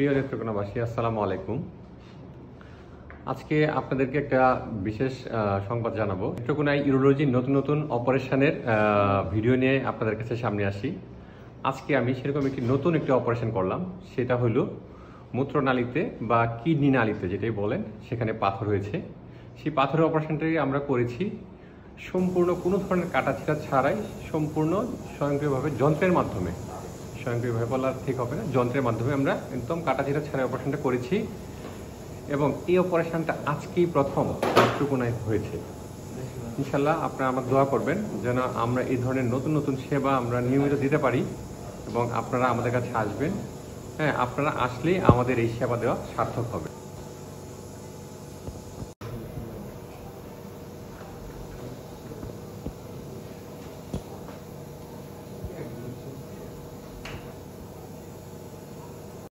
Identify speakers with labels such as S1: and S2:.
S1: প্রিয় নেত্রকোনাবাসী, আসসালামু আলাইকুম। আজকে আপনাদেরকে একটা বিশেষ সংবাদ জানাবো। নেত্রকোনায় ইউরোলজির নতুন নতুন অপারেশনের ভিডিও নিয়ে আপনাদের কাছে সামনে আসি। আজকে আমি সেরকম নতুন একটি অপারেশন করলাম। সেটা হলো মূত্রনালীতে বা কিডনি নালীতে যেটাই বলেন, সেখানে পাথর হয়েছে। সেই পাথরের অপারেশনটাই আমরা করেছি সম্পূর্ণ কোনো ধরনের কাটাছিড়া ছাড়াই, সম্পূর্ণ স্বয়ংক্রিয়ভাবে যন্ত্রের মাধ্যমে। স্বয়ংক্রিয়ভাবে বলা ঠিক হবে না, যন্ত্রের মাধ্যমে আমরা একদম কাটাছিড়া ছাড়াই অপারেশনটা করেছি। এবং এই অপারেশনটা আজকেই প্রথম নেত্রকোনায় হয়েছে। ইনশাল্লাহ আপনারা আমার দোয়া করবেন যেন আমরা এই ধরনের নতুন নতুন সেবা আমরা নিয়মিত দিতে পারি এবং আপনারা আমাদের কাছে আসবেন। হ্যাঁ, আপনারা আসলেই আমাদের এই সেবা দেওয়া সার্থক হবে।